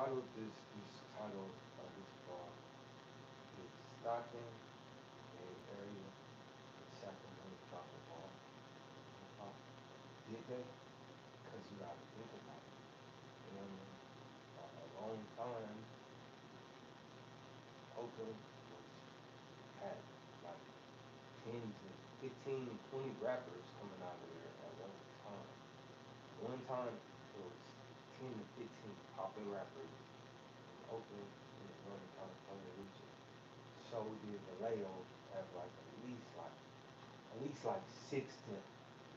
titled this title of this blog is Stockton, Bay Area, and Sacramento drop the ball in hip hop. Did they? Because you gotta think about it. You know what I mean? For a long time, Oakland was had like 10 to 15, 20 rappers coming out of there at one time. One time it was 10 to 15 popping rappers in Oakland in the Northern California region. So did Vallejo have like at least like 6 to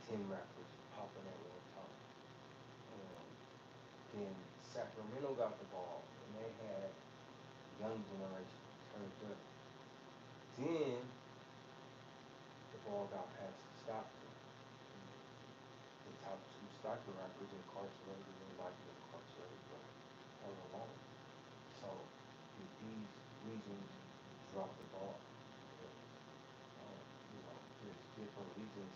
10 rappers popping at one time. Um, then Sacramento got the ball and they had young generation turned up. Then the ball got passed to Stockton. The top two Stockton rappers incarcerated and might be incarcerated for hella long. So these regions drop the ball. You know, there's different regions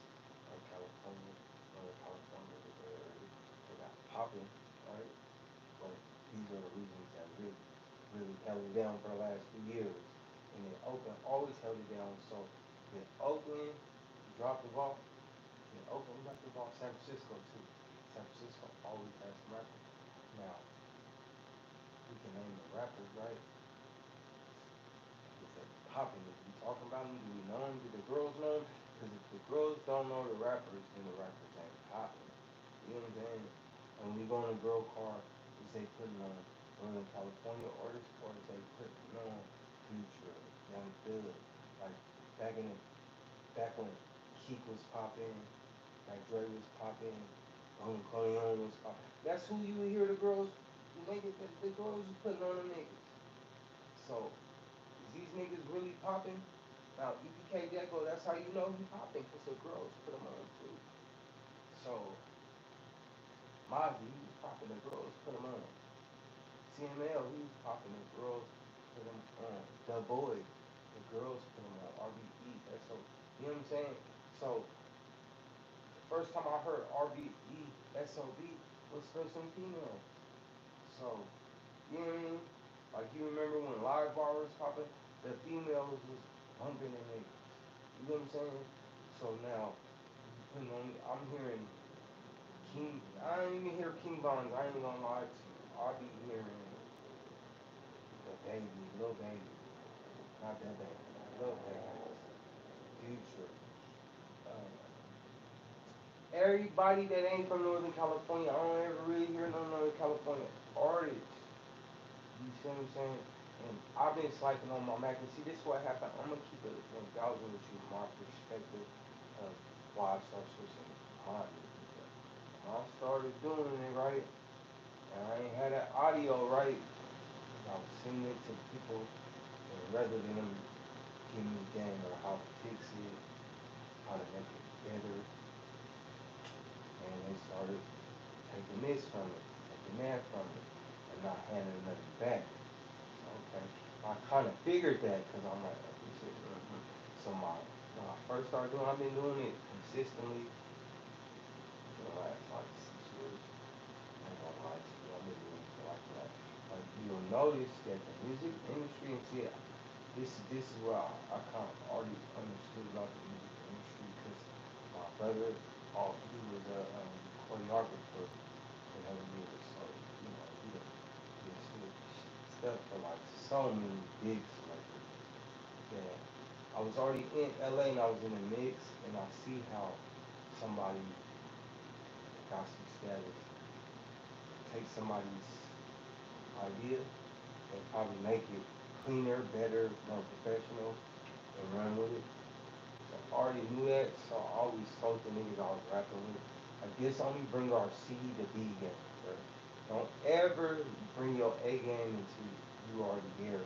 like California, Northern California, the Bay Area, they got popping, right? But these are the regions that really held it down for the last few years. And then Oakland always held it down. So if Oakland dropped the ball, then Oakland dropped the ball. San Francisco too. San Francisco always has some rappers. Now we can name the rappers, right? Is they popping? Is we talking about them? Do we know them? Do the girls know them? Because if the girls don't know the rappers, then the rappers ain't popping. You know what I'm saying? And when you go in a girl car, is they putting on Northern California artists or is they putting on Future, Young Thug? Like back in the back when Keek was popping, like Dre was popping, Corleone was popping. That's who you would hear the girls, the girls was putting on the niggas. So these niggas really popping. Now EPK Deco, that's how you know he popping, cause the girls put him on too. So Mozzie, he was popping, the girls put him on. CML, he was popping, the girls put him on. The Boy, the girls put him on. RBE, SO, you know what I'm saying? So the first time I heard RBE, SOB was for some females. So, you know what I mean? Like you remember when Live Bar was popping, the females was bumping in it. You know what I'm saying? So now, putting on, I'm hearing King, I don't even hear King Bonds, I ain't gonna lie to you. I'll be hearing the baby, little baby, not that baby, little baby, Future. Um, Everybody that ain't from Northern California, I don't ever really hear no Northern California artists. You see what I'm saying? And I've been slacking on my Mac. And see, this is what happened. I'm going to keep it 1,000 with you, my perspective of why I started switching my music. When I started doing it right, and I ain't had that audio right, I was sending it to people, and rather than them giving me game or how to fix it, how to make it better, and they started taking this from it, taking that from it, and not handing nothing back. Okay, I kind of figured that because I'm like, oh, shit. So when I first started doing, I've been doing it consistently for the last like 6 years. I ain't gonna lie to you, I've been doing it for like that. But you'll notice that the music industry, and see, this is what I kind of already understood about the music industry because my brother, he was a choreographer for hella years, so you know he did stuff for like so many big celebrities. Yeah, I was already in LA and I was in the mix, and I see how somebody got some status, take somebody's idea and probably make it cleaner, better, more professional, and run with it. So I already knew that, so I always told the niggas I was rapping with. Like this only bring our C to B game, bro. Don't ever bring your A game until you already there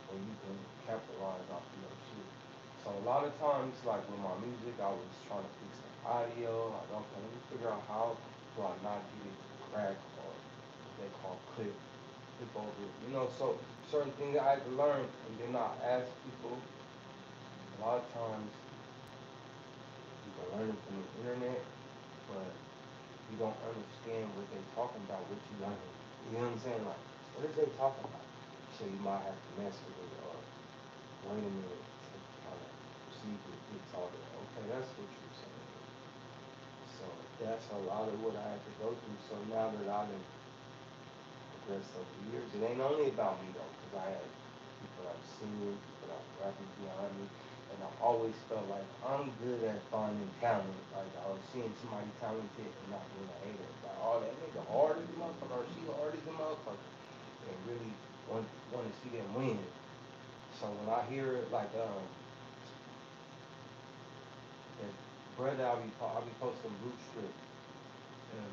where you can capitalize off of your shit. So a lot of times, like with my music, I was trying to fix the audio. Like, okay, let me figure out how do I not get it to crack or what they call clip over. You know, so certain things I had to learn, and then I ask people. A lot of times, you can learn it from the internet, but you don't understand what they're talking about, what you learning. You know what I'm saying? Like, What is they talking about? So you might have to mess with it or wait a minute to kind of see if it gets all that. Okay, that's what you're saying. So that's a lot of what I had to go through. So now that I've been progressed over the years, it ain't only about me though, because I had people that was singing, people that was rapping behind me, and I always felt like I'm good at finding talent. Like I was seeing somebody talented and not being a hater. Like, oh, that nigga hard as a motherfucker, or she hard as a motherfucker, and really want to see them win. So when I hear like that brother, I'll be posting root strip, and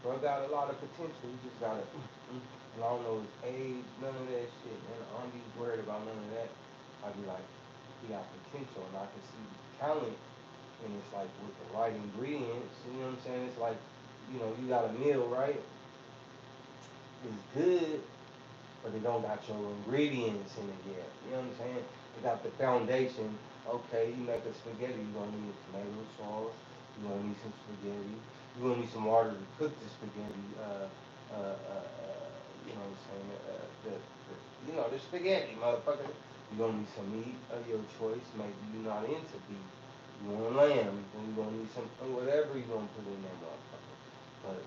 bro got a lot of potential. He just got to, and I don't know his age, none of that shit. And I don't be worried about none of that. I be like, he got potential, and I can see talent. And it's like with the right ingredients, you know what I'm saying? It's like, you got a meal, right? It's good, but they don't got your ingredients in it yet. You know what I'm saying? They got the foundation. Okay, you make a spaghetti, you're gonna need a tomato sauce, you're gonna need some spaghetti, you're gonna need some water to cook the spaghetti. You know what I'm saying? The spaghetti, motherfucker. You're gonna need some meat of your choice. Maybe you're not into beef. You want lamb, then you're gonna need some whatever you're gonna put in there, motherfucker. But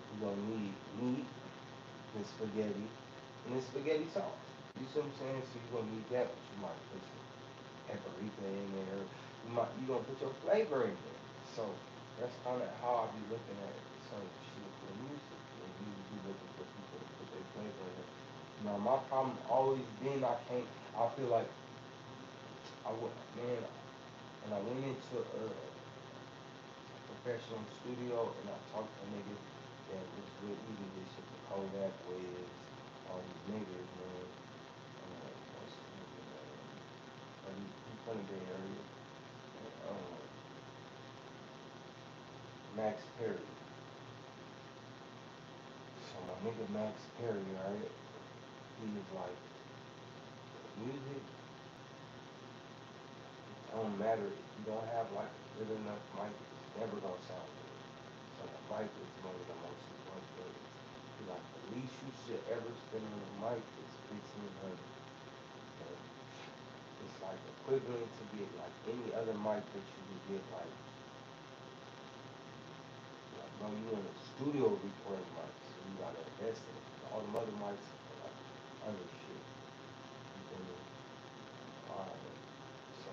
you're gonna need meat, the spaghetti, and the spaghetti sauce. You see what I'm saying? So you're gonna need that, but you might put some paprika in there. You gonna put your flavor in there. So that's kind of how I be looking at certain shit with music. And you be looking for people to put their flavor in it. Now my problem always been I feel like I would man when I went into a professional studio and I talked to niggas that was with me to this shit, the Kodak Wiz, all these niggas, man. What's the nigga name? He's from the Bay Area. Um, Max Perry. So my nigga Max Perry, right? He was like, music, it don't matter if you don't have like a good enough mic, it's never gonna sound good. So the mic is one of the most important things. Like the least you should ever spend on a mic is 1,500. And it's like equivalent to get like any other mic that you would get bro, you in a studio recording mic, so you gotta invest in it. All the other mics are for like other shit. You feel me? Alright. So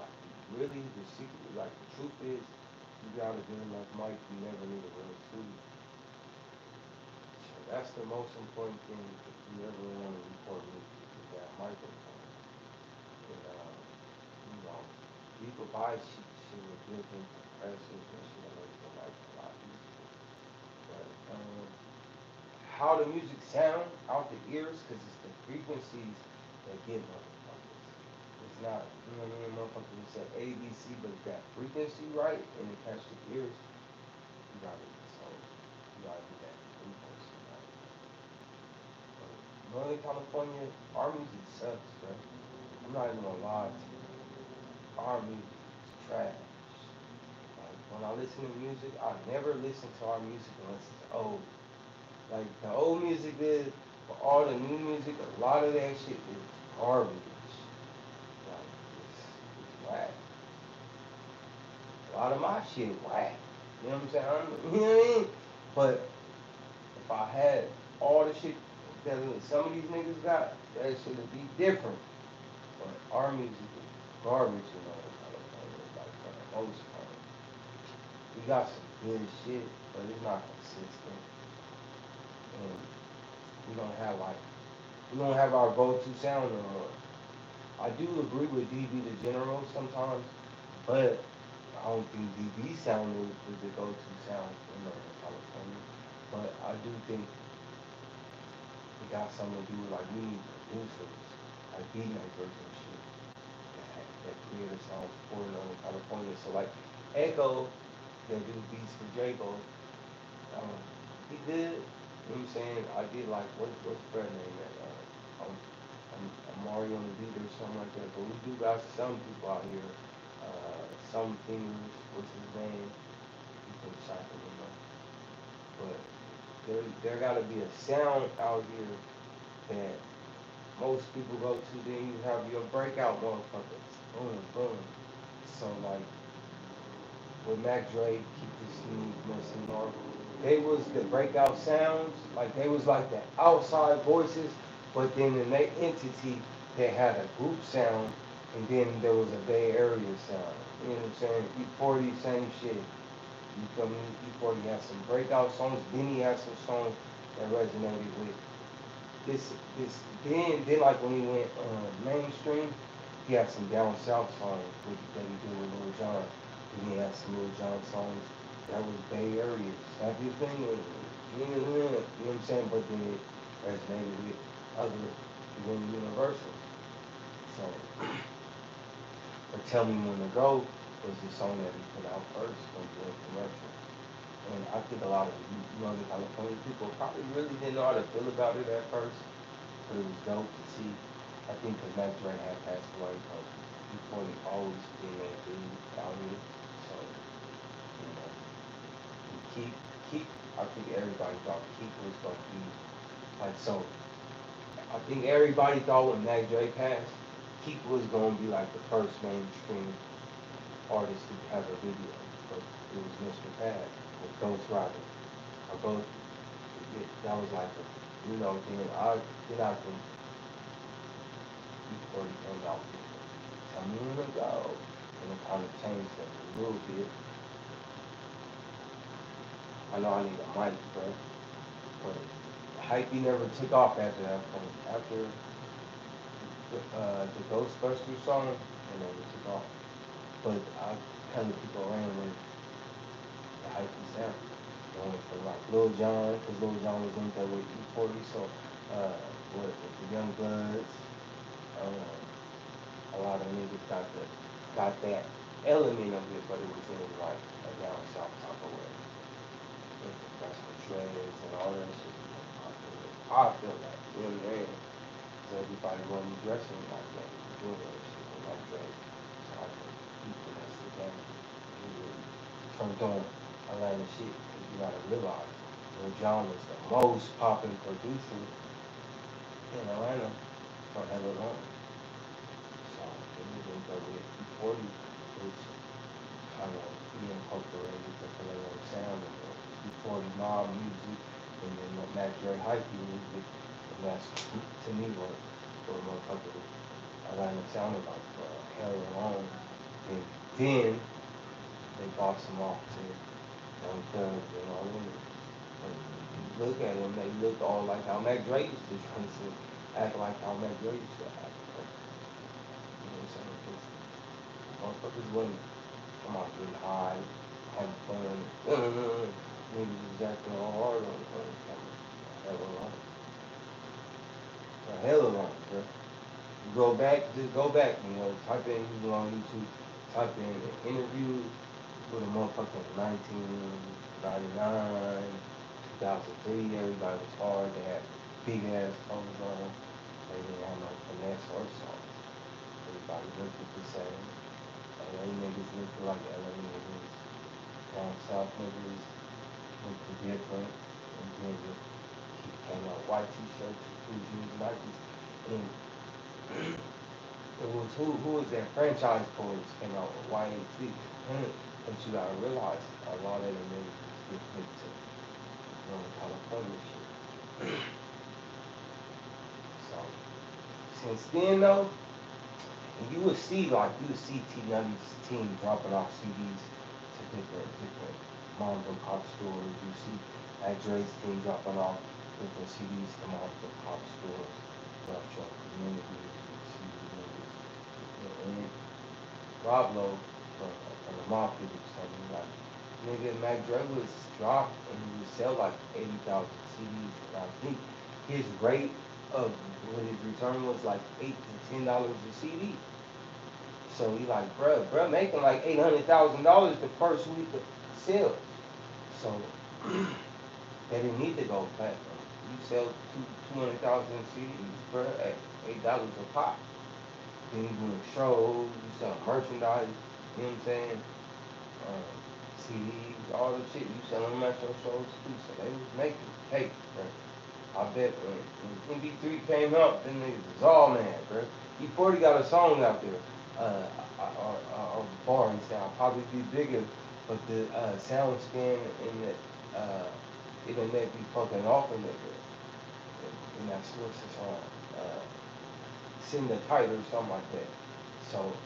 like really the secret like the truth is you got a good enough mic, you never need a real studio. So that's the most important thing if you ever want to record music is that microphone. And you know, people buy shit with built-in compressors and shit that makes the mic a lot easier. But how the music sound out the ears, cause it's the frequencies that get motherfuckers. It's not, you know what I mean, motherfuckers will say A, B, C, but if that frequency right and it catch the ears, you gotta do that frequency right. But Northern California, our music sucks, bro. I'm not even gonna lie to you. Our music is trash. Like when I listen to music, I never listen to our music unless it's old. Like the old music is, but all the new music, a lot of that shit is garbage. Like it's whack. A lot of my shit whack. You know what I'm saying? You know what I mean? But if I had all the shit that some of these niggas got, that shit would be different. But our music is garbage in Northern California, like for the most part. We got some good shit, but it's not consistent. And we don't have like we don't have our go-to sound no more. I do agree with DB the General sometimes, but I don't think DB sound is the go-to sound in Northern California. But I do think it got something to do with like we need producers, like beat makers and shit that create a song for Northern California. So like Echo that do beats for Jago, um, he did. You know what I'm saying? I did like what's Fred name that Mario on the beat or something like that. But we do got some people out here, some fingers, what's his name? He's from Sacramento. But there gotta be a sound out here that most people go to. Then you have your breakout motherfuckers. Boom, boom. So like with Mac Dre, Keep This Smooth, Missing North, they was the breakout sounds. Like they was like the outside voices, but then in their entity, they had a group sound, and then there was a Bay Area sound. You know what I'm saying? E40, same shit. You feel me? E40 had some breakout songs. Benny had some songs that resonated with this. Then like when he went mainstream, he had some down south songs that he did with Lil Jon. Then he had some Lil Jon songs that was Bay Area. Snap your finger, you know what I'm saying? But then it resonated with other within Universal. So, but Tell Me When to Go was the song that he put out first when he went commercial. And I think a lot of Northern California people probably really didn't know how to feel about it at first, but it was dope to see. I think because Mac Dre had passed away, but before he always been that dude out here. So, you know, and Keep, I think everybody thought Keep was going to be, like, so, I think everybody thought when Mac Dre passed, Keep was going to be like the first mainstream artist to have a video, but it was Mr. Pad with Ghost Rider. Or Ghost, that was like a, then I think before he came out with Tell Me When to Go, and it kind of changed it a little bit. I know I need a mic, but Hypey never took off after that point. After the Ghostbusters song, it never took off. But I kind of people ran with the Hypey sound. Going for like Lil Jon, because Lil Jon was in there with E40, so with the Young Bloods, a lot of niggas got that element of it, but it was in like a down south type of way. That's what dreads and all that shit. I feel like, you know what I mean? So everybody wasn't dressing like that, doing that shit, and like dreads. So I think people that sit down and really turned on a lot of shit, because you gotta realize Lil Jon was the most popular producer in Atlanta for hella long. So when you think of it, 40 was kind of incorporated the Kaleo sound of it. 40 mob music, and then the Mac Dre hypey music, and that's to me what motherfucker Atlanta sounded like for hella long. And then they box them off to Young Thug and all of them. But you look at them, they look all like how Mac Dre used to dress and act like how Mac Dre used to act. But, you know what I'm saying? Because motherfuckers wouldn't come out getting high, having fun. Niggas was acting all hard on the camera. Hella long. For hella long, bro. You go back, just go back, type in, you go on YouTube, type in an interview with a motherfucker in 1999, 2003, everybody was hard, they had big ass clothes on, they didn't have no finesse or songs. Everybody looked the same. LA niggas looked like LA niggas. Down south niggas looked different. And then he came out white t-shirts, blue jeans, Nikes. And it was who was that franchise boys came out with YAT. But you gotta realize a lot of them niggas get hit to California shit. So since then though, and you would see T Nutty's team dropping off CDs to different mom and pop stores. You see Dre's team dropping off different CDs to mom and pop stores, truck communities, CD niggas. And Rob Lowe from the Mafia was telling me like, nigga, Mac Dre was dropped and he would sell like 80,000 CDs. And I think his rate of what his return was like $8 to $10 a CD. So he like, bruh making like $800,000 the first week of sales. So they didn't need to go platinum. You sell 200,000 CDs, bruh, at $8 a pop. Then you doing shows, you sell merchandise, you know what I'm saying? CDs, all the shit, you selling them at your shows too. So they was making Hey, bro, I bet when MP3 came out, them niggas was all mad, bro. E40 got a song out there. Or bars now probably be bigger, but the sound scan and the internet be fucking off a nigga. And that's what's the song. Send the title or something like that. So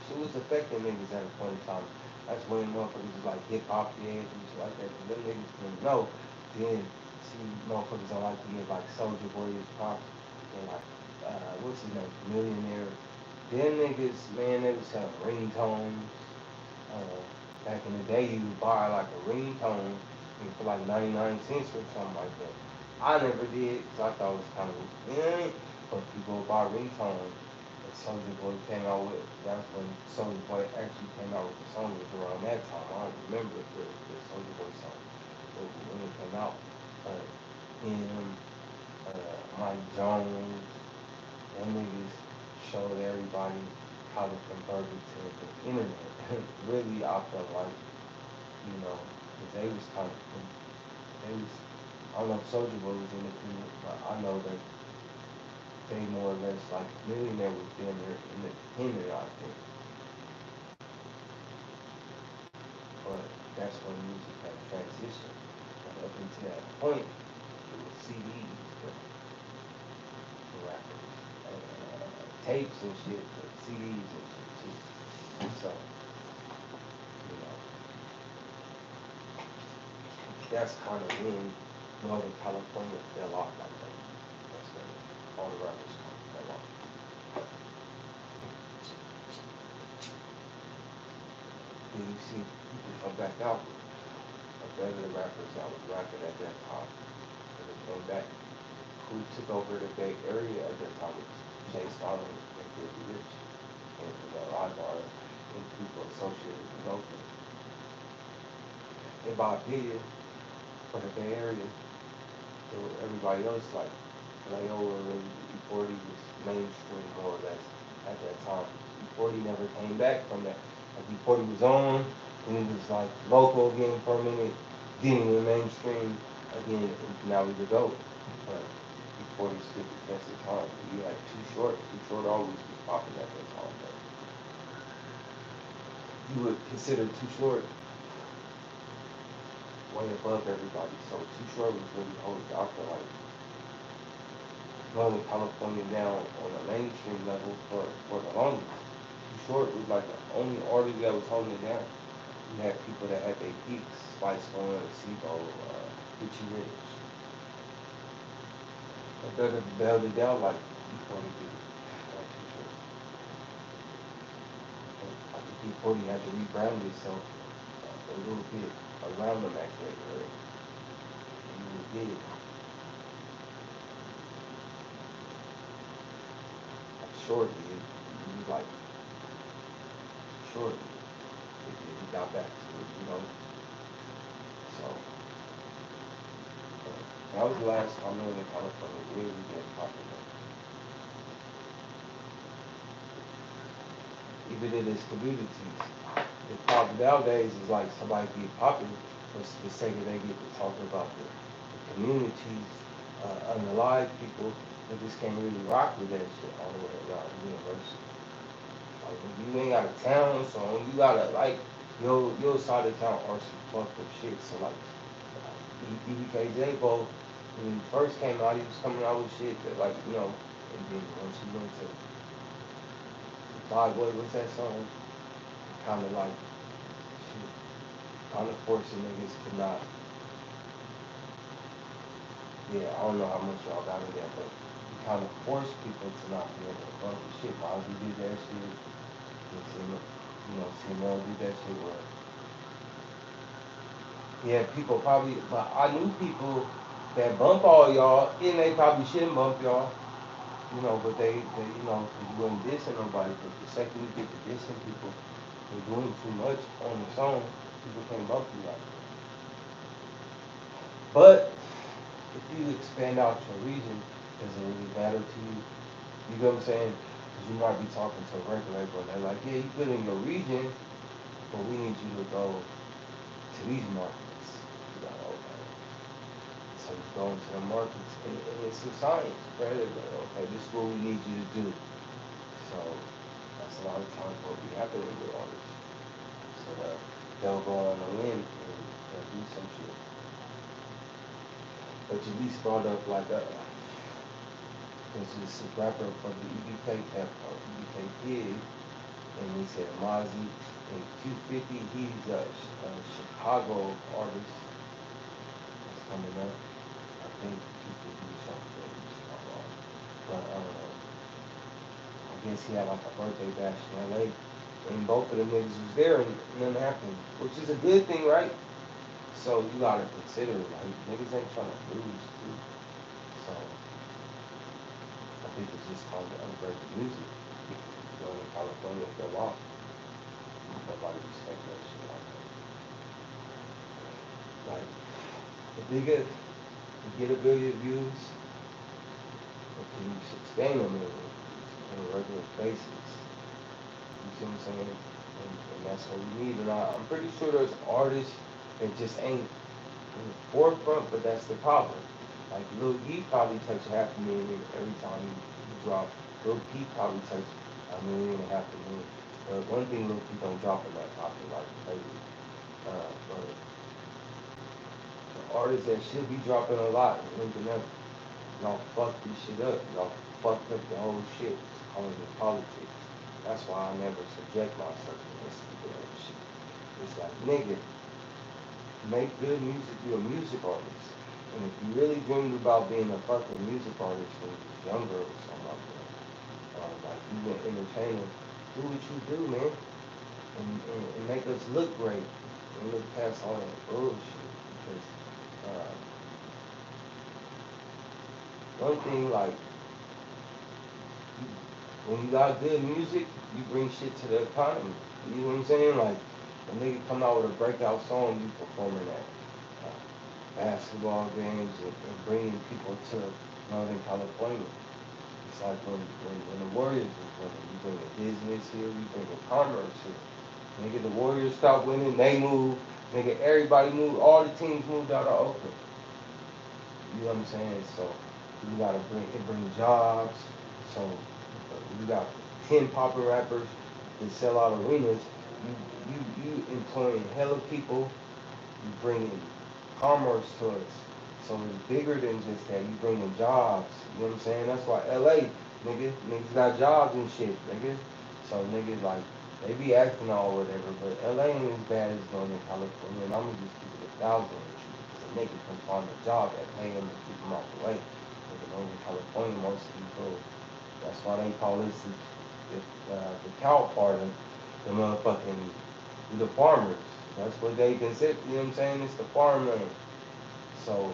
she was affecting niggas at a point in time. That's when motherfuckers was like hip hop heads and shit like that. But them niggas didn't know. Then see motherfuckers don't like to get like Soldier Boy is pop and like what's his name? Millionaire. Them niggas, man, they was selling ringtones. Back in the day you would buy like a ringtone for like 99 cents or something like that. I never did because I thought it was kind of but people would buy ringtones. Soldier Boy came out with, that's when Soldier Boy actually came out with the song. It was around that time. I don't remember the Soldier Boy song when it came out. But him, Mike Jones, them niggas showed everybody how to convert it to the internet. Really, I felt like, you know, because they was kind of, they was, I don't know if Soldier Boy was independent, but I know that they more or less like Millionaire was damn near independent, I think. But that's when music had transitioned. But up until that point, it was CDs for rappers, tapes and shit, but CDs and shit too. So, you know, that's kind of when Northern California fell off like that. That's when all the rappers kind of fell off. Then you see people come back out. Regular rappers that was rapping at that time. When they came back, who took over the Bay Area at that time was Jay Stalin and Big Rich and Ibar and people associated with Local. In my opinion, for the Bay Area, so everybody else like Layola and E40 was mainstream more or less at that time. E40 never came back from that. Like E40 was on, and it was like local again for a minute, then it went mainstream again, and now we go. But E40 stood the test of time. You had Too Short always was popping at that time. But you would consider Too Short way above everybody. So Too Short was really holding. I feel like Northern California now on a mainstream level for the longest. Too Short was like the only artist that was holding it down. You had people that had their peaks, Spice One, Slo, Richie Rich. But they held it down like E40 did. Like Too Short. I think E40 had to rebrand itself a little bit around the Mac area. He did. Shortly, he like shortly, he got back to it, you know. So that was the last time Northern California really get popular. Even in its communities, the pop nowadays is like somebody get popular for the sake of they get to talk about the communities, unalive people. They just can't really rock with that shit all the way around the universe. Like when you ain't got a town song, you gotta like your side of town or some fucked up shit. So like EBKJ both when he first came out, he was coming out with shit that like and then once he went to Fly Boy, what's that song? Kind of like shit, kind of forcing niggas to not. Yeah, I don't know how much y'all got in there, but he kind of forced people to not be able to fuck with shit. Why he did that shit? CML did that shit where yeah, people probably, but I knew people that bump all y'all, and they probably shouldn't bump y'all, but they because you wasn't dissing nobody, but the second you get to dissing people, you're doing too much on the song, people can't bump you like that. But, if you expand out your region, does it really matter to you? You know what I'm saying? Because you might be talking to a record label, and they're like, yeah, you good in your region, but we need you to go to these markets. You go, okay. So you go into the markets, and it's some science, right? Like, okay, this is what we need you to do. So that's a lot of times what be happening with artists. So they'll go on a limb and they'll do some shit. But you at least brought up like there's this rapper from the EBK Kid, and he said Mozzie and Q50. He's a Chicago artist that's coming up. I think Q50 is something in Chicago. But I guess he had like a birthday bash in LA, and both of them niggas was there, and nothing happened, which is a good thing, right? So you gotta consider, like, niggas ain't trying to lose too. So I think it's just time to upgrade the music. Going to California fell off. Nobody respect that shit like that. Like, if they get a billion views, or can you sustain them on a regular basis? You see what I'm saying? And that's what we need. And I'm pretty sure there's artists that just ain't in the forefront, but that's the problem. Like Lil E probably touch 500,000 every time he drop. Lil Peep probably touch 1,000,000 and 500,000. But one thing Lil Peep don't drop in that pocket like crazy. But the artists that should be dropping a lot is linking up. Y'all fucked this shit up. Y'all fucked up the whole shit. It's calling it politics. That's why I never subject myself to this shit. It's like, nigga, make good music, you're a music artist. And if you really dreamed about being a fucking music artist when you was younger or something like that, like you an entertainer, do what you do, man. And make us look great. And look past all that bullshit. Because one thing, like, when you got good music, you bring shit to the economy. You know what I'm saying? Like, a nigga come out with a breakout song, you performing that. Basketball games and bringing people to Northern California. It's like when the Warriors was winning, you bring a business here, you bring a commerce here. Nigga, the Warriors stopped winning, they moved. Nigga, everybody moved, all the teams moved out of Oakland. You know what I'm saying? So you gotta bring jobs. So you got 10 poppin' rappers that sell out arenas. You employing hella people. You bringing commerce to us. So it's bigger than just that. You bringing jobs. You know what I'm saying? That's why LA, niggas got jobs and shit, nigga. So niggas like, they be acting all whatever, but LA ain't as bad as Northern California, and I'ma just keep it 1,000 with you. Because a nigga can find a job that pay him and keep him out the way. But in Northern California, most people, that's why they call this the cow part of the motherfucking, the farmers. That's what they consider, you know what I'm saying? It's the farmland. So,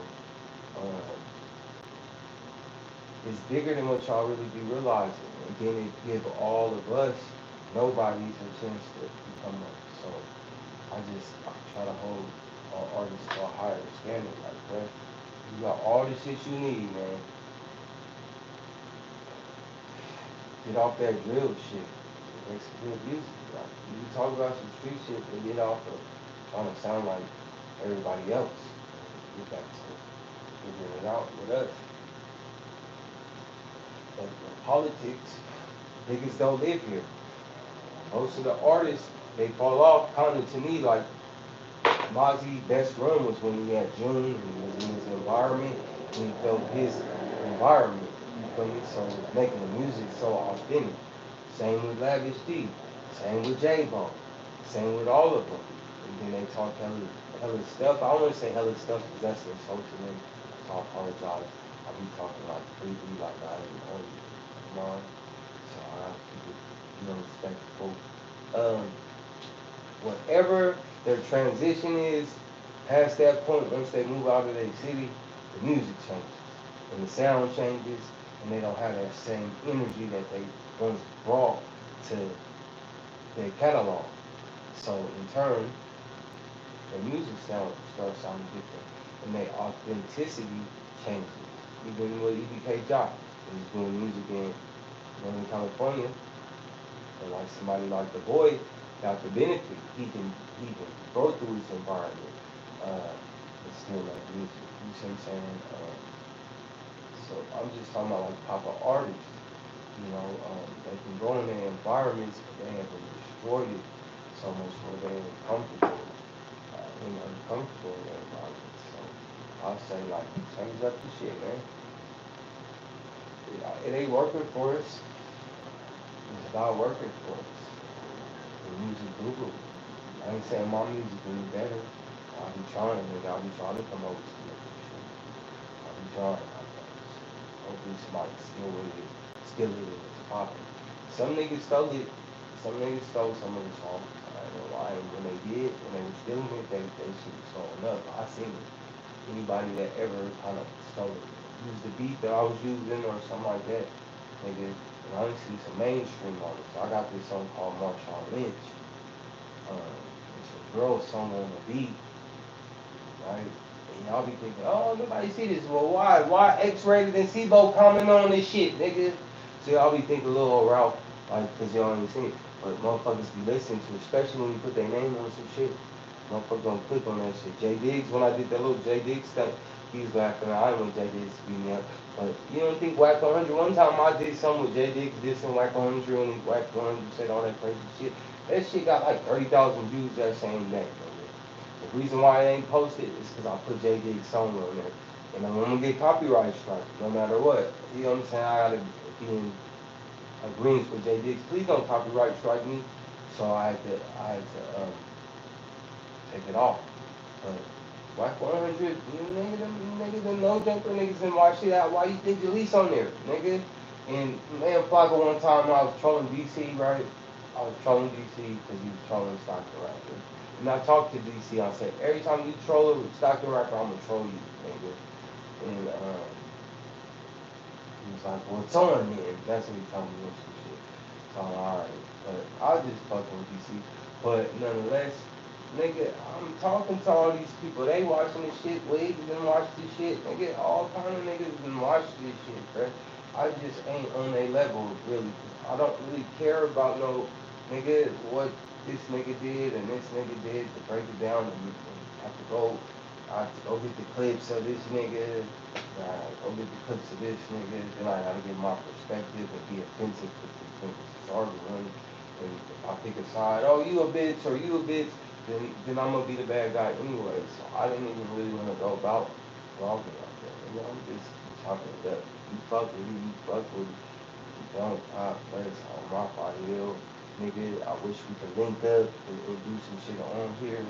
it's bigger than what y'all really be realizing. And then it give all of us, nobody's a chance to become up. So, I try to hold all artists to a higher standard. Like, bro, you got all the shit you need, man. Get off that drill shit. Make some good music. Like, you talk about some street shit, but get off of trying to sound like everybody else. Get back to figuring it out with us. But politics, niggas don't live here. Most of the artists, they fall off kind of to me like Mozzie's best run was when he had June and he was in his environment and he felt his environment. You feel me? So making the music so authentic. Same with Lavish D. Same with J-Bone. Same with all of them. And then they talk hella stuff. I don't want to say hella stuff because that's insulting. So I apologize. I be talking like freely, like I ain't on come on. So I have to keep it, respectful. Whatever their transition is, past that point, once they move out of their city, the music changes. And the sound changes, and they don't have that same energy that they once brought to their catalog. So in turn, their music starts sounding different, and their authenticity changes. Even with EBK Jock, he's doing music in Northern California, and like somebody like the boy got the benefit. He can go through his environment and still make music. You see what I'm saying? So I'm just talking about like proper artists. They can go in their environments, but they haven't destroyed it so much where they're uncomfortable, uncomfortable in their environment. So I'll say like change up the shit, man. It ain't working for us. It's not working for us. The music Google. I ain't saying my music any better. I'll be trying, nigga. I'll be trying to come over to the shit. I'll be trying. Hopefully somebody still with it, it's popping. Some niggas stole it. Some niggas stole some of the songs. I ain't gonna lie. And when they was stealing it, they should be showing up. I seen it. Anybody that ever kind of stole it, used the beat that I was using or something like that, nigga. And I only see some mainstream artists. I got this song called Marshawn Lynch. It's a girl song on the beat, right? And y'all be thinking, oh, nobody see this. Well, why? Why X-Rated and SIBO comment on this shit, nigga? So y'all be thinking a little route, like, because y'all ain't seen it. But motherfuckers be listening to it, especially when you put their name on some shit. Motherfuckers gonna click on that shit. J Diggs, when I did that little J Diggs stuff, he was laughing. I didn't want J Diggs to beat me up. But you don't think Whack 100? One time I did something with J Diggs, did some Whack 100, and Whack 100 said all that crazy shit. That shit got like 30,000 views that same day. The reason why I ain't posted is because I put J Diggs' song on there. And I'm gonna get copyright strike no matter what. You know what I'm saying? I gotta be in agreement with J Diggs. Please don't copyright strike me. So I had to take it off. But Whack 100, nigga, them no jumper niggas didn't watch it out. Why you think the lease on there, nigga? And man, Flocka one time I was trolling DC, right? I was trolling DC because he was trolling Stockton Rapper. And I talked to DC. I said, every time you troll a Stockton Rapper, I'm gonna troll you, nigga. And he was like, well, it's on then. That's what he told me and some shit. So I'm alright. But I was just fucking with DC. But nonetheless, nigga, I'm talking to all these people. They watching this shit. Wade been watch this shit. Nigga, all kind of niggas been watch this shit, bruh. I just ain't on a level, really. I don't really care about no, nigga, what this nigga did and this nigga did to break it down and have to go. I have to go get the clips of this nigga. Go get the clips of this nigga. Then I gotta get my perspective and be offensive to these niggas. It's arguing. And if I pick a side, oh, you a bitch or you a bitch, then I'm gonna be the bad guy anyway. So I didn't even really want to go about vlogging like that. I'm just chopping it up. You fuck with me, you fuck with me. You don't, place on my body hill. Nigga, I wish we could link up and do some shit on here.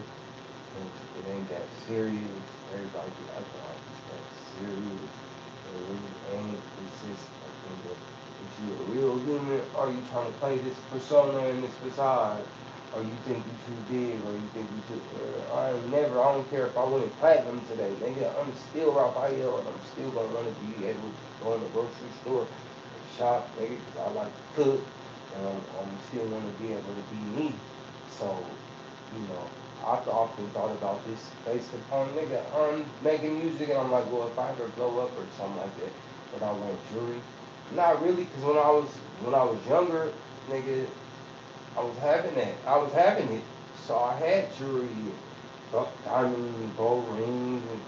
And it ain't that serious. Everybody be acting like it's that serious. It really ain't. It's just like, nigga, if you a real human, or you trying to play this persona and this facade, or you think you too big, or you think you too, I don't care if I win platinum today, nigga, I'm still Raphael, and I'm still gonna want to be able to go in the grocery store and shop, nigga, because I like to cook, and I'm still gonna be able to be me. So, you know, I've often thought about this based upon, nigga, I'm making music, and I'm like, well, if I ever blow up or something like that, would I want jewelry? Not really, because when I was younger, nigga, I was having that. I was having it. So I had jewelry, diamond and gold rings, and,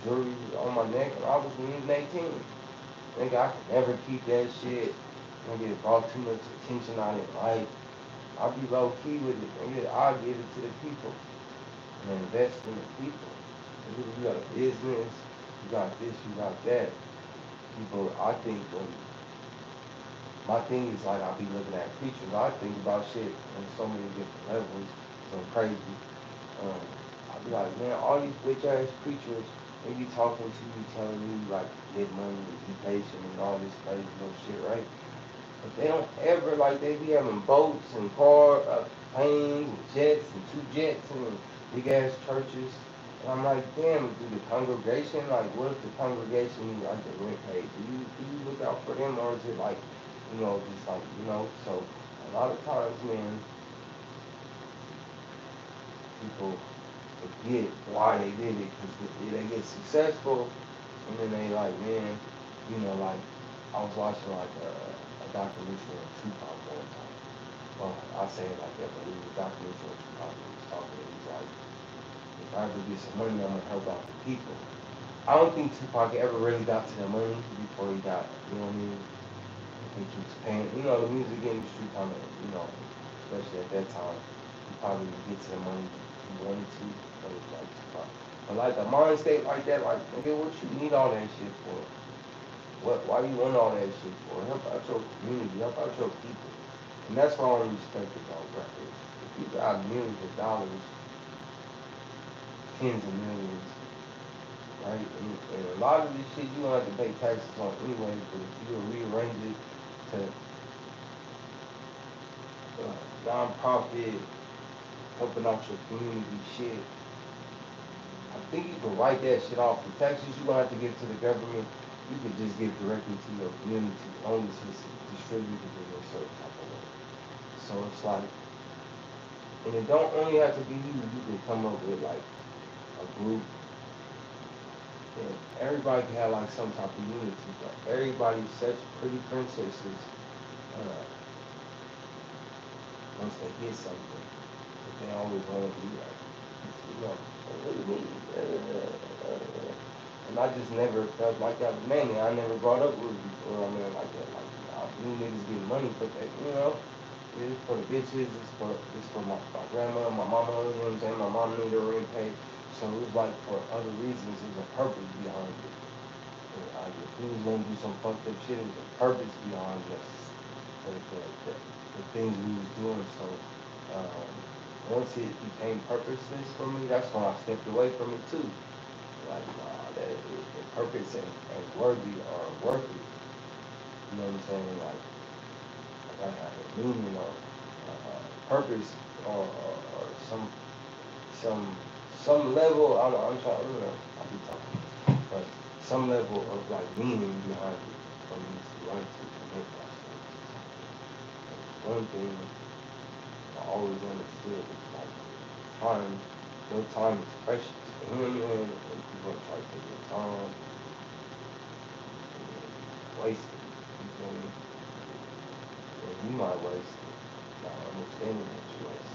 jewelry on my neck, and I was 18. Nigga, I could never keep that shit. Nigga, it brought too much attention I didn't like. I'll be low key with it. Nigga, I'll give it to the people and invest in the people. Nigga, you got a business, you got this, you got that. People, I think when my thing is like I be looking at preachers. I think about shit on so many different levels. So crazy. I be like, man, all these bitch ass preachers, they be talking to you, telling you like get money, be patient, and all this crazy little shit, right? But they don't ever like they be having boats and planes and jets and 2 jets and big ass churches. And I'm like, damn, do the congregation like what if the congregation need like the rent paid? Do you look out for them, or is it like just like, so a lot of times, man, people forget why they did it, because they get successful, and then they like, man, like, I was watching like a documentary on Tupac one time. Well, I say it like that, but it was a documentary on Tupac, and he was talking, and he's like, If I ever get some money, I'm gonna help out the people. I don't think Tupac ever really got to the money before he got, you know what I mean? I think he was paying, you know, the music industry kind of, you know, especially at that time, he probably would get to the money he wanted to, but it's like Tupac. But like a mind state like that, like, nigga, what you need all that shit for? Why do you want all that shit for? Help out your community, help out your people. And that's why I don't respect about rappers. If you got millions of dollars, tens of millions, right? And a lot of this shit you don't have to pay taxes on anyway, but if you rearrange it to non-profit, helping out your community shit, I think you can write that shit off. The taxes you don't have to give to the government, you could just give directly to your community, as long as it's distributed in a certain type of way. So it's like, and it don't only have to be you. You can come up with like a group, and everybody can have like some type of unity. But everybody's such pretty princesses. Uh, Once they get something, but they always want to be like, you know, look at me. And I just never felt like that. Mainly, I never brought up with before. I mean, like that. Like, I knew niggas getting money, but they, you know, it's for the bitches. It's for my grandma, my mama. You know what I'm saying? My mom needed a rent paid, so it was like for other reasons. There's a purpose behind it. And like, if we was gonna do some fucked up shit, it was a purpose behind this. The things we was doing. So once it became purposeless for me, that's when I stepped away from it too. Like, nah, the purpose and worthy or worth it. You know what I'm saying? Like, I gotta have a meaning or purpose or some some level. I'm trying. You know, I'll be talking, but some level of like meaning behind it for me to want to commit myself. One thing I always understood is like time, no time is precious. You know what I mean? And people try to take their time, waste it. You feel me? And you might waste it, not understanding that you waste it.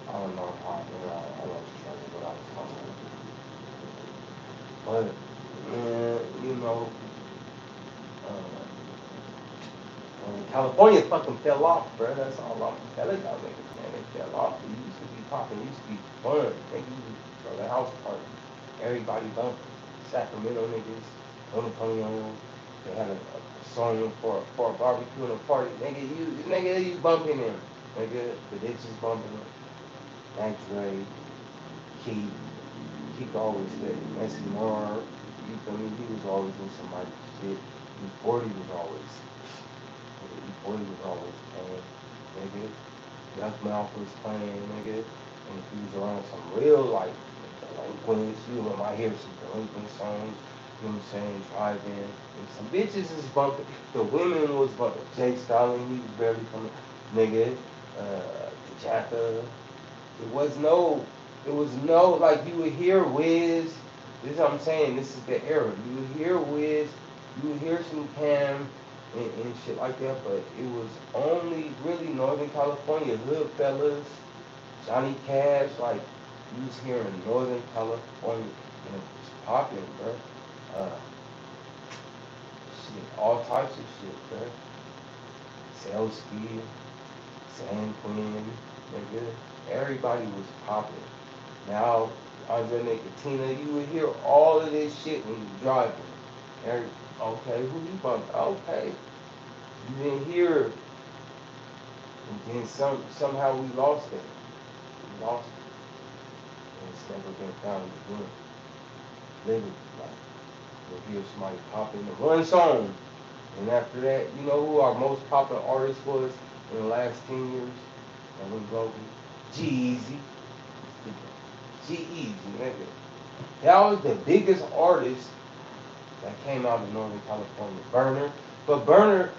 I don't know how, I lost track of what I was talking about. But, man, you know, uh, California fucking fell off, bro. That's all I'm telling y'all niggas, man. They fell off. It used to be popping. It used to be fun. They used to throw the house party. Everybody bumping. Sacramento niggas, San Antonio. They had a song for a barbecue and a party. Nigga, you bumping them. Nigga, the bitches bumping them. Max Ray, Keith always said, Messi Moore. You feel me? He was always in somebody's shit. E40 was always. E40 was always playing, nigga. Yuck Mouth was playing, nigga. And if he was around some real, like, delinquents, you might hear some delinquent songs, you know what I'm saying, driving. And some bitches is bumping. The women was bumping. Jake Stalin, he was barely coming, nigga. Jacka. It was no, like, you would hear Wiz. This is what I'm saying, this is the era. You would hear Wiz, you would hear some Cam, and shit like that, but it was only really Northern California hood fellas, Johnny Cash, like you was here in Northern California, and it was popping, bro. Uh, Shit, all types of shit, bro. Slo-Be, San Quinn, nigga, everybody was popping. Now, Andre Nicotina, you would hear all of this shit when you driving. Okay, who you bumping? Okay, you didn't hear, and then somehow we lost it. We lost it, and it's never been found again. Literally, like you'll hear somebody pop into one song, and after that, you know who our most popular artist was in the last 10 years? And we broke it. G-Eazy. G-Eazy, nigga. That was the biggest artist that came out of Northern California. Burner. But Burner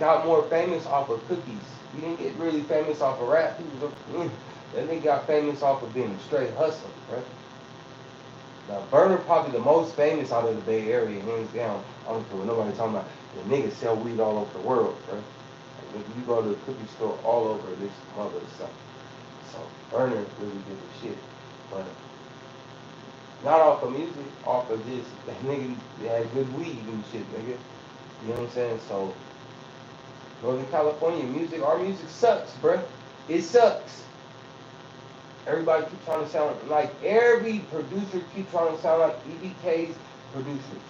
got more famous off of cookies. He didn't get really famous off of rap. That nigga got famous off of being a straight hustler, bro. Now, Burner probably the most famous out of the Bay Area, hands down. I don't care what nobody talking about. The niggas sell weed all over the world, bro. Like, if you go to the cookie store all over this mother or something. So Burner really good as shit. But not off of music, off of just that nigga that had good weed and shit, nigga. You know what I'm saying? So Northern California music, our music sucks, bruh. It sucks. Everybody keep trying to sound like every producer keep trying to sound like EBK's producers.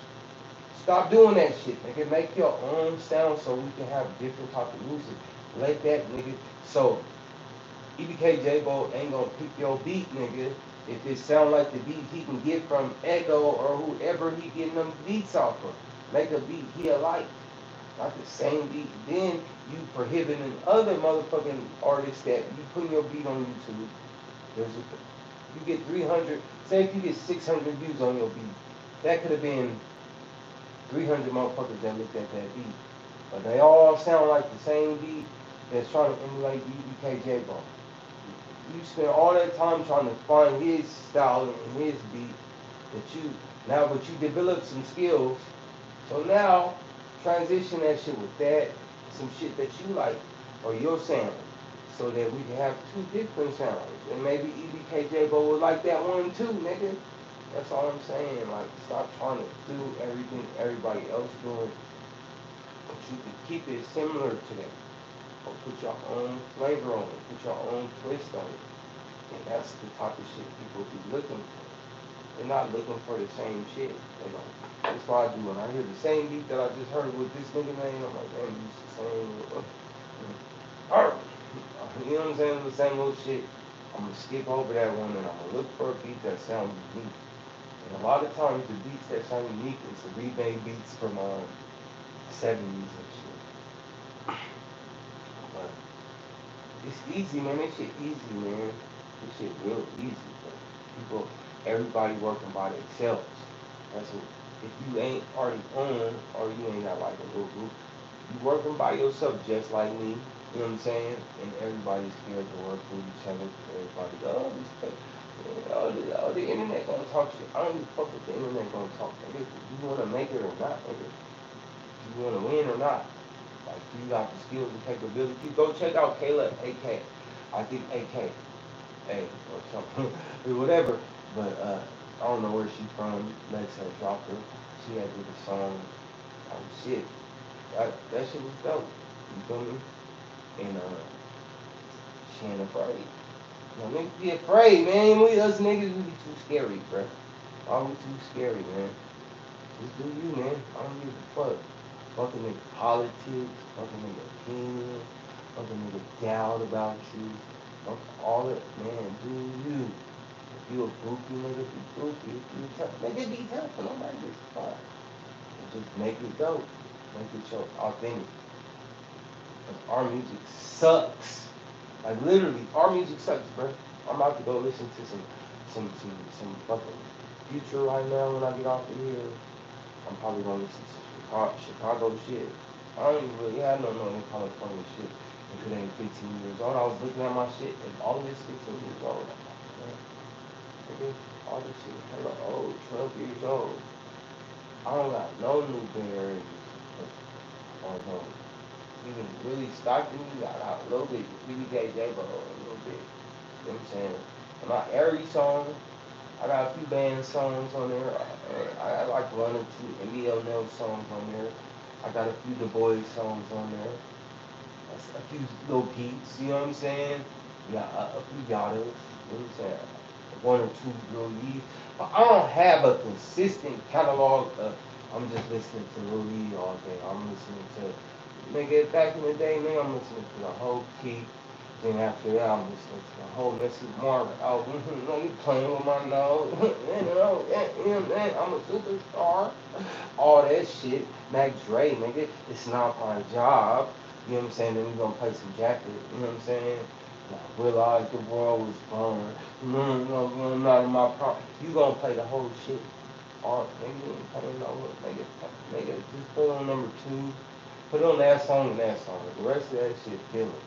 Stop doing that shit, nigga. Make your own sound so we can have different type of music. Let that nigga. So EBK J-Bo ain't gonna pick your beat, nigga. If it sound like the beat he can get from Echo or whoever he getting them beats off of. Make a beat he alike. Not the same beat. Then you prohibiting other motherfucking artists that you putting your beat on YouTube. You get 300, say if you get 600 views on your beat, that could have been 300 motherfuckers that looked at that beat. But they all sound like the same beat that's trying to emulate BBKJ Ball. You spend all that time trying to find his style and his beat but you develop some skills. So now, transition that shit with that, some shit that you like, or your sound, so that we can have two different sounds. And maybe EBKJ Bo would like that one too, nigga. That's all I'm saying. Like, stop trying to do everything everybody else doing, but you can keep it similar to that. Or put your own flavor on it, put your own twist on it. And that's the type of shit people be looking for. They're not looking for the same shit. They don't. That's why I do. When I hear the same beat that I just heard with this nigga name, I'm like, damn, it's the same. You know what I'm saying? The same little shit. I'm gonna skip over that one and I'm gonna look for a beat that sounds unique. And a lot of times the beats that sound unique is the remade beats from 70s and shit. But it's easy, man. This shit easy, man. This shit real easy. But everybody working by themselves. That's what. If you ain't already on, or you ain't got like a little group, you working by yourself just like me. You know what I'm saying? And everybody's scared to work with each other. Everybody, the internet gonna talk shit. I don't give a fuck what the internet gonna talk. Nigga, you wanna make it or not, nigga. You wanna win or not. Like, you got the skills and capability. Go check out Kayla AK. I think AK. Hey, or something. Whatever. But, I don't know where she's from. Lex had dropped her. She had did a song. Shit. That shit was dope. You feel me? And she ain't afraid. You know, niggas be afraid, man. Us niggas, we be too scary, bruh. Why we too scary, man? Just do you, man. I don't give a fuck. Fucking nigga politics, fucking nigga opinion, fucking nigga doubt about you. Fuck all it, man. Do you? If you a goofy nigga, be goofy. If you tough, nigga, be tough. Nobody gives a fuck. Just make it dope. Make it show authentic. Cause our music sucks. Like literally, our music sucks, bro. I'm about to go listen to some fucking Future right now when I get off of here. I'm probably gonna listen to Chicago shit. I don't even really have no Northern California shit if it ain't 15 years old. I was looking at my shit and all this 15 years old. Man, nigga, all this shit hella old, 12 years old. I don't got no new BayArea or no. Even really Stockton, you got out a little bit. Really gave J-Bo a little bit. You know what I'm saying? And my Airy song, I got a few band songs on there. I got like one or two MBL songs on there. I got a few Du Bois songs on there. A few little beats, you know what I'm saying? Yeah, a few Yachtas, you know what I'm saying? One or two Lil Lee. But I don't have a consistent catalog of, I'm just listening to Lil Lee all day. I'm listening to, nigga, back in the day, man, I'm listening to the whole Keith. Then after that, I'm listening to the whole Messy Mark album. You know, you playing with my nose. I'm a superstar. All that shit. Mac Dre, nigga, it's not my job. You know what I'm saying? Then we gonna play some Jacket. You know what I'm saying? And I realized the world was gone. Not in my problem. You gonna play the whole shit. All nigga, you ain't playing no nigga, just put on number 2. Put on that song and that song. The rest of that shit, feel it.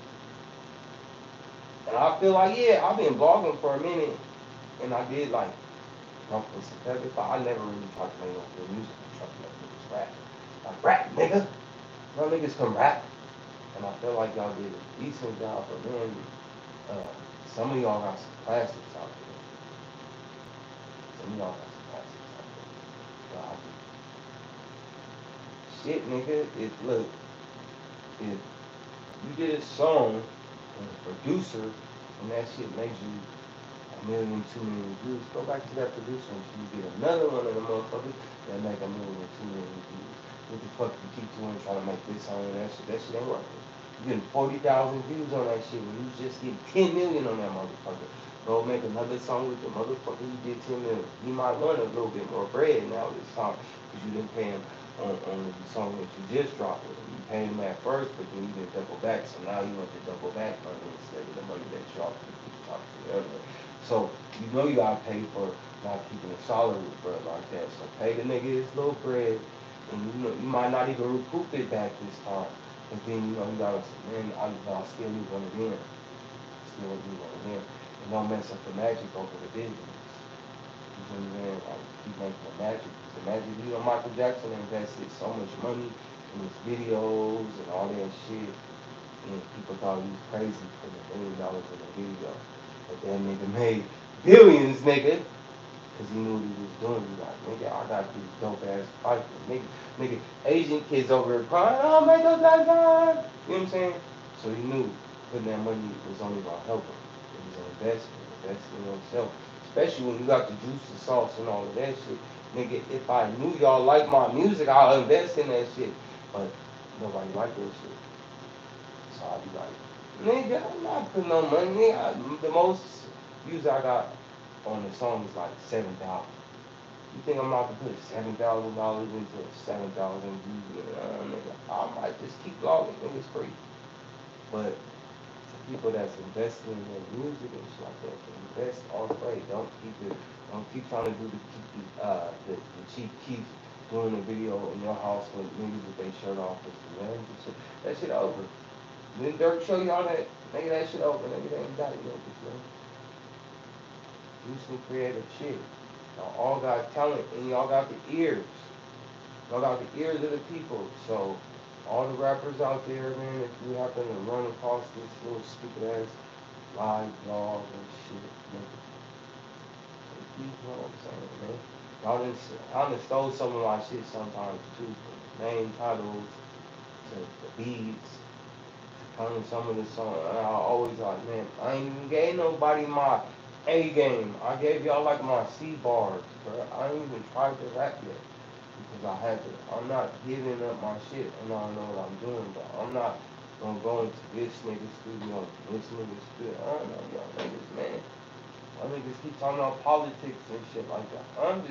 And I feel like, yeah, I've been blogging for a minute, and I did like bump with some feathers, but I never really tried to make no good music. I tried to make niggas rap. Like, rap, nigga. No niggas can rap. And I feel like y'all did a decent job of, man, Some of y'all got some classics out there. Some of y'all got some classics out there. God, shit, nigga. It look, if you did a song and a producer, and that shit makes you 1 million, 2 million views, go back to that producer until you get another one of the motherfuckers that make 1 million, 2 million views. What the fuck you keep doing trying to make this song and that shit? That shit ain't working. You getting 40,000 views on that shit when you just get 10 million on that motherfucker. Go make another song with the motherfucker you did 10 million. He might want a little bit more bread now this time because you didn't pay him on the song that you just dropped with him. You paid him at first, but then you didn't double back. So now you want the double back money instead of the money that you offered to keep talking to the other. So you know you gotta pay for not keeping it solid with bread like that. So pay the nigga his little bread, and you know you might not even recoup it back this time. And then you know you gotta say, man, I still need one again. Still need one again. And don't mess up the magic over the business. You know what I'm saying? Like keep making the magic. The magic, you know, Michael Jackson invested so much money in his videos and all that shit. And people thought he was crazy for the $1 million in the video. But that nigga made billions, nigga. Cause he knew what he was doing. He like, nigga, I got these dope ass fighters. Nigga, Asian kids over here crying, oh, make us that guy. You know what I'm saying? So he knew putting that money was only gonna help him. It was an investment, investing in himself. Especially when you got the juice, the sauce, and all of that shit. Nigga, if I knew y'all like my music, I'll invest in that shit. But nobody like that shit. So I'd be like, nigga, I'm not putting no money. The most views I got on the song is like 7,000. You think I'm about to put $7,000 into 7,000 views? Nigga, I might just keep logging. Nigga, it's free. But for people that's investing in their music and shit like that, invest all the way. Don't keep it. Don't keep trying to do the cheap keeps doing a video in your house with niggas with their shirt off. Man, that shit over. Didn't Dirk show y'all that? Nigga, that shit over. Nigga, they ain't got it yet, man. Do some creative shit. Y'all all got talent and y'all got the ears. Y'all got the ears of the people. So, all the rappers out there, man, if you happen to run across this little stupid ass live blog and shit, nigga, you know what I'm saying, man? Y'all done stole some of my shit sometimes too. From name titles to the beats. Telling some of the songs, and I always like, man, I ain't even gave nobody my A game. I gave y'all like my C bars, bro. I ain't even tried to rap yet because I had to. I'm not giving up my shit, and I don't know what I'm doing, but I'm not gonna go into this nigga's studio, this nigga's studio. I don't know y'all niggas, man. Y'all niggas keep talking about politics and shit like that. I'm just